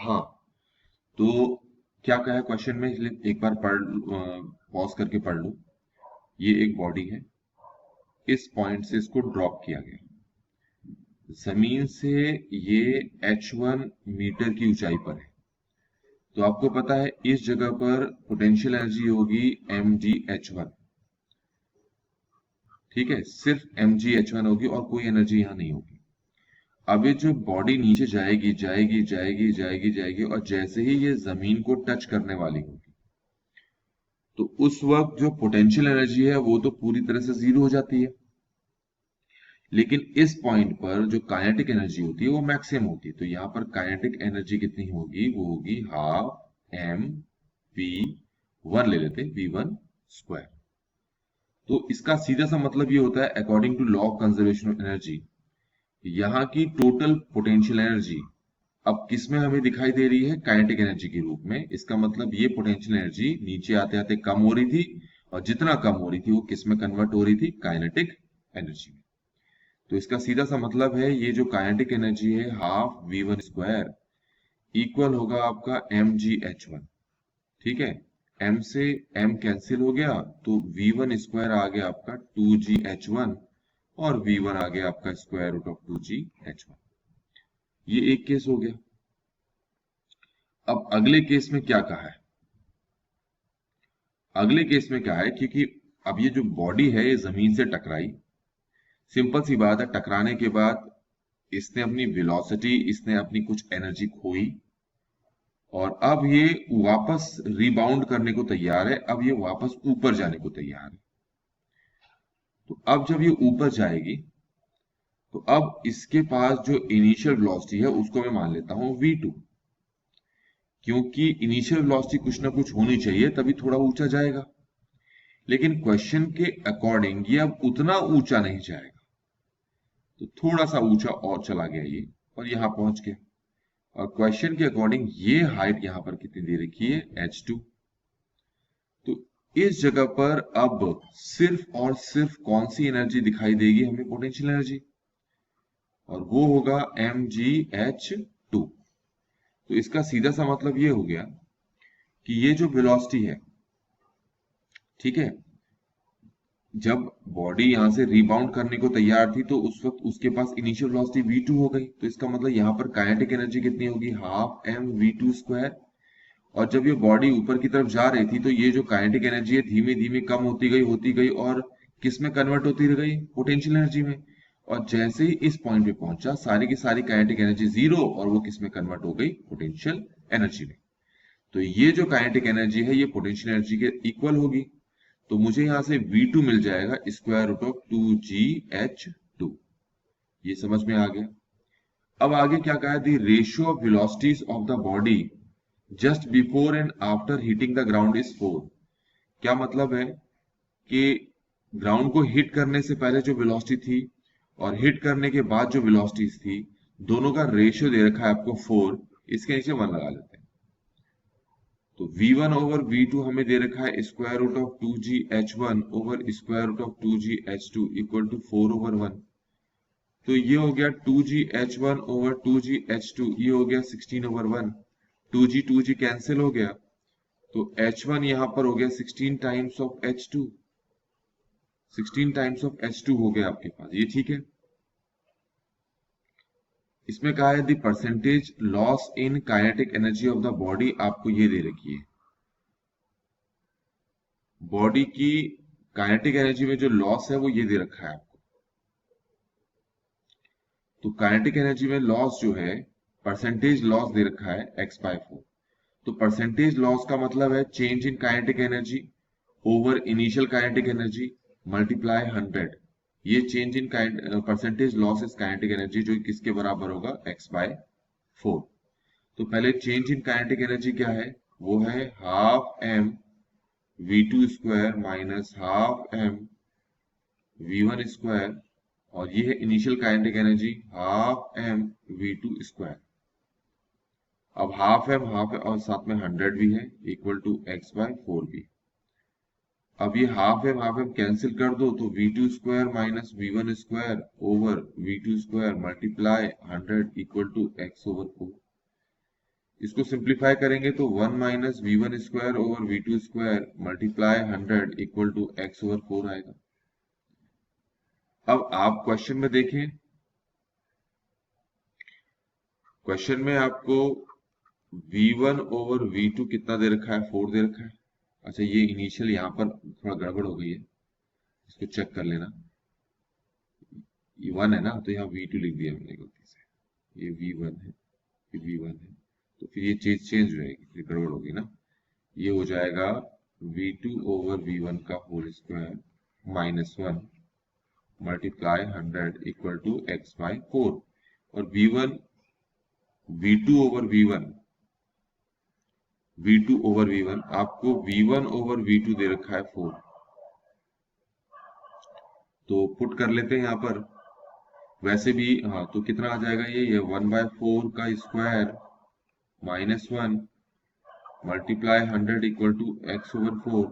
हाँ, तो क्या कहा है क्वेश्चन में, इसलिए एक बार पढ़, पॉज करके पढ़ लो। ये एक बॉडी है, इस पॉइंट से इसको ड्रॉप किया गया जमीन से, ये h1 मीटर की ऊंचाई पर है। तो आपको पता है इस जगह पर पोटेंशियल एनर्जी होगी mgh1। ठीक है, सिर्फ mgh1 होगी और कोई एनर्जी यहां नहीं होगी। अब ये जो बॉडी नीचे जाएगी जाएगी जाएगी जाएगी जाएगी और जैसे ही ये जमीन को टच करने वाली होगी, तो उस वक्त जो पोटेंशियल एनर्जी है वो तो पूरी तरह से जीरो हो जाती है। लेकिन इस पॉइंट पर जो काइनेटिक एनर्जी होती है वो मैक्सिमम होती है। तो यहां पर काइनेटिक एनर्जी कितनी होगी, वो होगी हाफ एम वी वन, ले लेते वी वन स्क्वायर। तो इसका सीधा सा मतलब ये होता है, according to law of conservation of energy, यहाँ की टोटल पोटेंशियल एनर्जी अब किसमें हमें दिखाई दे रही है, काइनेटिक एनर्जी के रूप में। इसका मतलब ये पोटेंशियल एनर्जी नीचे आते आते कम हो रही थी, और जितना कम हो रही थी वो किसमें कन्वर्ट हो रही थी, काइनेटिक एनर्जी में। तो इसका सीधा सा मतलब है, ये जो काइनेटिक एनर्जी है half V one square equal होगा आपका एम जी एच वन। ठीक है, m से m कैंसिल हो गया, तो वी वन स्क्वायर आ गया आपका टू जी एच वन, और वी वन आ गया आपका square root of two G H one. ये एक केस हो गया। अब अगले केस में क्या कहा है, अगले केस में क्या है, क्योंकि अब ये जो बॉडी है ये जमीन से टकराई, सिंपल सी बात है, टकराने के बाद इसने अपनी वेलोसिटी, इसने अपनी कुछ एनर्जी खोई, और अब ये वापस रिबाउंड करने को तैयार है, अब ये वापस ऊपर जाने को तैयार है। तो अब जब ये ऊपर जाएगी, तो अब इसके पास जो इनिशियल वेलोसिटी है उसको मैं मान लेता हूं v2, क्योंकि इनिशियल वेलोसिटी कुछ ना कुछ होनी चाहिए तभी थोड़ा ऊंचा जाएगा। लेकिन क्वेश्चन के अकॉर्डिंग ये अब उतना ऊंचा नहीं जाएगा, तो थोड़ा सा ऊंचा और चला गया ये, और यहां पहुंच गया। और क्वेश्चन के अकॉर्डिंग ये हाइट यहां पर कितनी दे रखी है, h2। तो इस जगह पर अब सिर्फ और सिर्फ कौन सी एनर्जी दिखाई देगी हमें, पोटेंशियल एनर्जी, और वो होगा mgh2। तो इसका सीधा सा मतलब ये हो गया कि ये जो वेलोसिटी है, ठीक है, जब बॉडी यहां से रिबाउंड करने को तैयार थी तो उस वक्त उसके पास इनिशियल वेलोसिटी v2 हो गई। तो इसका मतलब यहां पर काइनेटिक एनर्जी कितनी होगी, half M V two square. और जब ये बॉडी ऊपर की तरफ जा रही थी तो ये जो काइनेटिक एनर्जी है धीमे धीमे कम होती गई और किस में कन्वर्ट होती रह गई, पोटेंशियल एनर्जी में। और जैसे ही इस पॉइंट पे पहुंचा, सारी की सारी काइनेटिक एनर्जी जीरो, और वो किस में कन्वर्ट हो गई, पोटेंशियल एनर्जी में। तो ये जो काइनेटिक एनर्जी है ये पोटेंशियल एनर्जी के इक्वल होगी। तो मुझे यहां से v2 मिल जाएगा square root of two G H two. ये समझ में आ गया। अब आगे क्या कहा है, the ratio of velocities of the body just before and after hitting the ground is 4। क्या मतलब है कि ग्राउंड को हिट करने से पहले जो वेलोसिटी थी और हिट करने के बाद जो वेलोसिटी थी, दोनों का रेशियो दे रखा है आपको 4। इसके नीचे 1 लगा लेते हैं। तो v1 ओवर v2 हमें दे रखा है square root of two G H one over square root of two G H two equal to 4 over 1। तो ये हो गया two G H one over two G H two, ये हो गया 16 ओवर 1। टू जी कैंसिल हो गया, तो h1 यहां पर हो गया 16 times of h2, 16 times of h2 हो गया आपके पास, ये ठीक है। इसमें कहा है the percentage loss in kinetic energy of the body, आपको ये दे रखी है, बॉडी की काइनेटिक एनर्जी में जो लॉस है वो ये दे रखा है आपको। तो काइनेटिक एनर्जी में लॉस जो है, परसेंटेज लॉस दे रखा है x/4। तो परसेंटेज लॉस का मतलब है change in kinetic energy over initial kinetic energy multiply 100। ये change in percentage loss is kinetic energy, जो किसके बराबर होगा, x/4। तो पहले चेंज इन काइनेटिक एनर्जी क्या है, वो है half M v2 square minus half M v1 square, और ये है initial kinetic energy half M v2 square. अब हाफ एम हाफ है और साथ में 100 भी है, इक्वल टू x/4 भी। अब ये हाफ एम कैंसिल कर दो, तो v2 square minus v1 square over v2 square multiply 100 equal to x over 4। इसको सिंप्लीफाई करेंगे तो 1 minus v1 square over v2 square multiply 100 equal to x over 4 आएगा। अब आप क्वेश्चन में देखें, क्वेश्चन में आपको v1 ओवर v2 कितना दे रखा है, 4 दे रखा है। अच्छा, ये इनिशियल यहाँ पर थोड़ा गड़बड़ हो गई है, इसको चेक कर लेना। ये 1 है ना, तो यहाँ v2 लिख दिया हमने गलती से, ये v1 है, ये v1 है, तो फिर ये चीज चेंज हो जाएगी, फिर गड़बड़ होगी ना। ये हो जाएगा v2 ओवर v1 का whole square minus 1 multiply 100 equal to x by 4। और v2 ओवर v1 आपको v1 ओवर v2 दे रखा है 4, तो पुट कर लेते हैं यहाँ पर। वैसे भी हाँ, तो कितना आ जाएगा, ये 1/4 का square minus 1 multiply 100 equal to x over 4।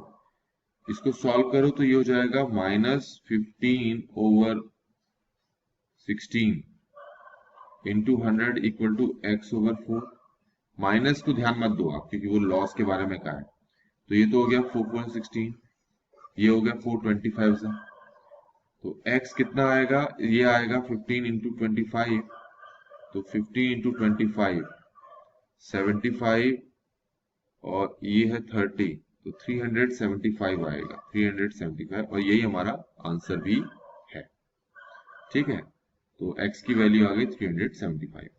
इसको सॉल्व करो तो ये हो जाएगा minus 15 over 16 into 100 equal to x over 4। Minus को ध्यान मत दो आप, क्योंकि वो लॉस के बारे में कहा है। तो ये तो हो गया 4.16, ये हो गया 425 से। तो x कितना आएगा, ये आएगा 15 इंटू 25, तो 15 इंटू 25 75 और ये है 30, तो 375 आएगा, 375, और यही हमारा आंसर भी है। ठीक है, तो x की वैल्यू आ गई 375।